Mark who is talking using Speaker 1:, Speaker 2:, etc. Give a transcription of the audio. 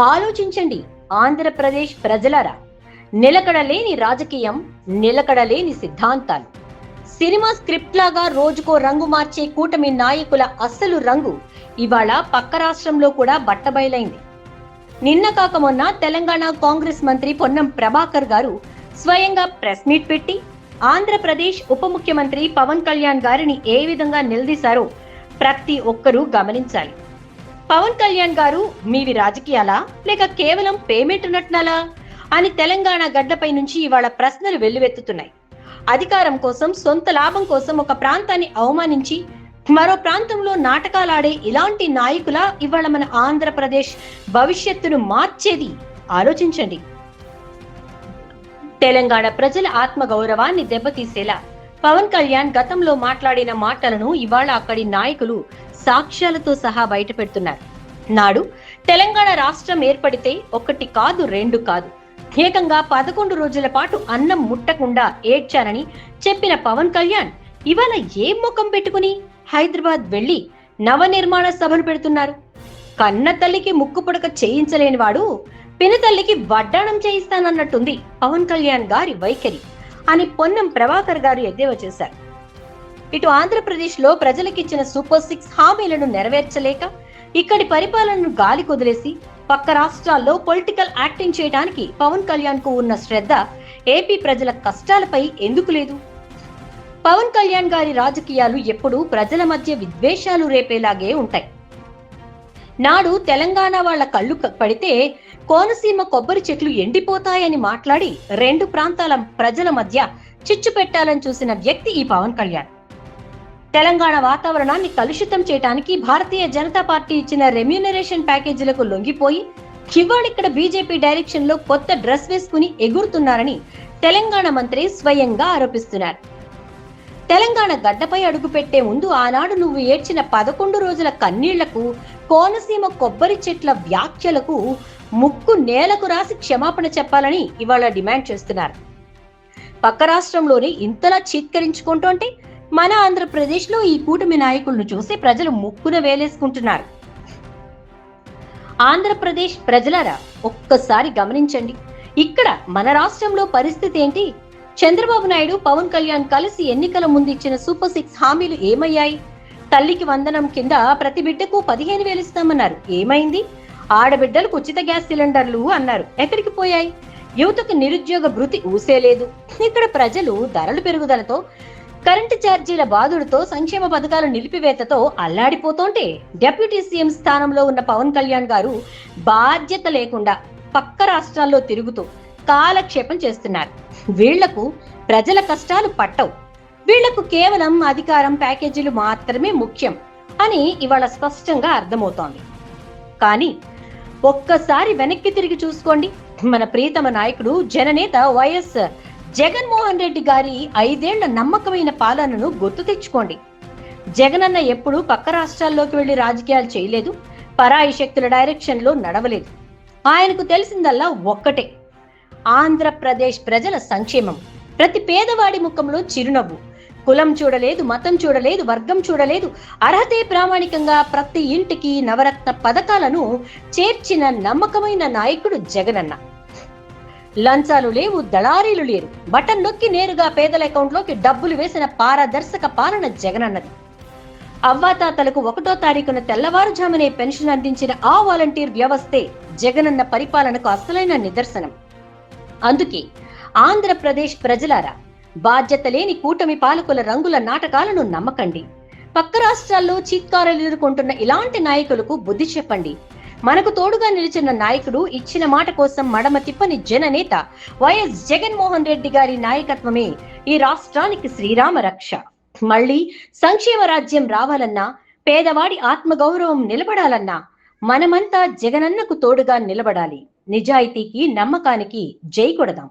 Speaker 1: ఆలోచించండి ఆంధ్రప్రదేశ్ ప్రజలారా. నిలకడలేని రాజకీయం, నిలకడలేని సిద్ధాంతాలు. సినిమా స్క్రిప్ట్ లాగా రోజుకో రంగు మార్చే కూటమి నాయకుల అసలు రంగు ఇవాళ పక్క రాష్ట్రంలో కూడా బట్టబయలైంది. నిన్న కాక మొన్న తెలంగాణ కాంగ్రెస్ మంత్రి పొన్నం ప్రభాకర్ గారు స్వయంగా ప్రెస్ మీట్ పెట్టి ఆంధ్రప్రదేశ్ ఉప ముఖ్యమంత్రి పవన్ కళ్యాణ్ గారిని ఏ విధంగా నిలదీశారో ప్రతి ఒక్కరూ గమనించాలి. పవన్ కళ్యాణ్ గారు మీవి రాజకీయాలా లేక కేవలం పేమెంట్ నటనలా అని తెలంగాణ గడ్డపై నుంచి ఇవాళ ప్రశ్నలు వెల్లువెత్తుతున్నాయి. అధికారం కోసం, సొంత లాభం కోసం ఒక ప్రాంతాన్ని అవమానించి మరో ప్రాంతంలో నాటకాలాడే ఇలాంటి నాయకుల ఇవాళ మన ఆంధ్రప్రదేశ్ భవిష్యత్తును మార్చేది. ఆలోచించండి. తెలంగాణ ప్రజల ఆత్మ గౌరవాన్ని దెబ్బతీసేలా పవన్ కళ్యాణ్ గతంలో మాట్లాడిన మాటలను ఇవాళ అక్కడి నాయకులు సాక్ష్యాలతో సహా బయట పెడుతున్నారు. నాడు తెలంగాణ రాష్ట్రం ఏర్పడితే ఒకటి కాదు, రెండు కాదు, ఏకంగా 11 రోజుల పాటు అన్నం ముట్టకుండా ఏడ్చానని చెప్పిన పవన్ కళ్యాణ్ ఇవాళ ఏ ముఖం పెట్టుకుని హైదరాబాద్ వెళ్లి నవనిర్మాణ సభలు పెడుతున్నారు? కన్న తల్లికి ముక్కు పుడక చేయించలేని వాడు పినతల్లికి వడ్డాణం చేయిస్తానన్నట్టుంది పవన్ కళ్యాణ్ గారి వైఖరి అని పొన్నం ప్రభాకర్ గారు ఎద్దేవా చేశారు. ఇటు ఆంధ్రప్రదేశ్ లో ప్రజలకిచ్చిన సూపర్ 6 హామీలను నెరవేర్చలేక ఇక్కడి పరిపాలనను గాలి కొదిలేసి పక్క రాష్ట్రాల్లో పొలిటికల్ యాక్టింగ్ చేయడానికి పవన్ కళ్యాణ్ కు ఉన్న శ్రద్ధ ఏపీ ప్రజల కష్టాలపై ఎందుకు లేదు? పవన్ కళ్యాణ్ గారి రాజకీయాలు ఎప్పుడూ ప్రజల మధ్య విద్వేషాలు రేపేలాగే ఉంటాయి. నాడు తెలంగాణ వాళ్ల కళ్ళు పడితే కోనసీమ కొబ్బరి చెట్లు ఎండిపోతాయని మాట్లాడి 2 ప్రాంతాల ప్రజల మధ్య చిచ్చు పెట్టాలని చూసిన వ్యక్తి ఈ పవన్ కళ్యాణ్. తెలంగాణ వాతావరణాన్ని కలుషితం చేయడానికి భారతీయ జనతా పార్టీ ఇచ్చిన రెమ్యూనరేషన్ ప్యాకేజీలకు లొంగిపోయి ఇవాళిక్కడ బీజేపీ డైరెక్షన్ లో కొత్త డ్రెస్ వేసుకుని ఎగురుతున్నారని తెలంగాణ మంత్రి స్వయంగా ఆరోపిస్తున్నారు. తెలంగాణ గడ్డపై అడుగుపెట్టే ముందు ఆనాడు నువ్వు ఏడ్చిన 11 రోజుల కన్నీళ్లకు, కోనసీమ కొబ్బరి చెట్ల వ్యాఖ్యలకు ముక్కు నేలకు రాసి క్షమాపణ చెప్పాలని ఇవాళ డిమాండ్ చేస్తున్నారు. పక్క రాష్ట్రంలోనే ఇంతలా చీత్కరించుకుంటుంటే మన ఆంధ్రప్రదేశ్ లో ఈ కూటమి నాయకులను చూసి ప్రజలు ముక్కున వేలేసుకుంటున్నారు. ఆంధ్రప్రదేశ్ ప్రజలారా, ఒక్కసారి గమనించండి. ఇక్కడ మన రాష్ట్రంలో పరిస్థితి ఏంటి? చంద్రబాబు నాయుడు, పవన్ కళ్యాణ్ కలిసి ఎన్నికల ముందు ఇచ్చిన సూపర్ 6 హామీలు ఏమయ్యాయి? తల్లికి వందనం కింద ప్రతి బిడ్డకు 15,000 ఇస్తామన్నారు. ఏమైంది? ఆడబిడ్డలకు ఉచిత గ్యాస్ సిలిండర్లు అన్నారు. ఎక్కడికి పోయాయి? యువతకు నిరుద్యోగ భృతి ఊసేలేదు. ఇక్కడ ప్రజలు ధరల పెరుగుదలతో, కరెంటు ఛార్జీల బాధుడితో, సంక్షేమ పథకాల నిలిపివేతతో అల్లాడిపోతుంటే డిప్యూటీ సీఎం స్థానంలో ఉన్న పవన్ కళ్యాణ్ గారు బాధ్యత లేకుండా పక్క రాష్ట్రాల్లో తిరుగుతూ కాలక్షేపం చేస్తున్నారు. వీళ్లకు ప్రజల కష్టాలు పట్టవు. వీళ్లకు కేవలం అధికారం, ప్యాకేజీలు మాత్రమే ముఖ్యం అని ఇవాళ స్పష్టంగా అర్థమవుతోంది. కానీ ఒక్కసారి వెనక్కి తిరిగి చూసుకోండి. మన ప్రియతమ నాయకుడు, జననేత వైఎస్ జగన్మోహన్ రెడ్డి గారి 5 ఏళ్ల నమ్మకమైన పాలనను గుర్తు తెచ్చుకోండి. జగనన్న ఎప్పుడూ పక్క రాష్ట్రాల్లోకి వెళ్లి రాజకీయాలు చేయలేదు. పరాయి శక్తుల డైరెక్షన్ లో నడవలేదు. ఆయనకు తెలిసిందల్లా ఒక్కటే, ఆంధ్రప్రదేశ్ ప్రజల సంక్షేమం. ప్రతి పేదవాడి ముఖంలో చిరునవ్వు. కులం చూడలేదు, మతం చూడలేదు, వర్గం చూడలేదు. అర్హతే ప్రామాణికంగా ప్రతి ఇంటికి నవరత్న పథకాలను చేర్చిన నమ్మకమైన నాయకుడు జగనన్న. లంచాలు లేవు, దళారీలు లేరు. బటన్ నొక్కి నేరుగా పేదల అకౌంట్లోకి డబ్బులు వేసిన పారదర్శక పాలన జగనన్నది. అవ్వాతాతలకు 1వ తారీఖున తెల్లవారుజామునే పెన్షన్ అందించిన ఆ వాలంటీర్ వ్యవస్థే జగనన్న పరిపాలనకు అసలైన నిదర్శనం. అందుకే ఆంధ్రప్రదేశ్ ప్రజలారా, బాధ్యత లేని కూటమి పాలకుల రంగుల నాటకాలను నమ్మకండి. పక్క రాష్ట్రాల్లో చీత్కారాలు ఎదుర్కొంటున్న ఇలాంటి నాయకులకు బుద్ధి చెప్పండి. మనకు తోడుగా నిలిచిన నాయకుడు, ఇచ్చిన మాట కోసం మడమ తిప్పని జననేత వైఎస్ జగన్మోహన్ రెడ్డి గారి నాయకత్వమే ఈ రాష్ట్రానికి శ్రీరామ రక్ష. మళ్లీ సంక్షేమ రాజ్యం రావాలన్నా, పేదవాడి ఆత్మగౌరవం నిలబడాలన్నా మనమంతా జగనన్నకు తోడుగా నిలబడాలి. నిజాయితీకి, నమ్మకానికి జై కొడదాం.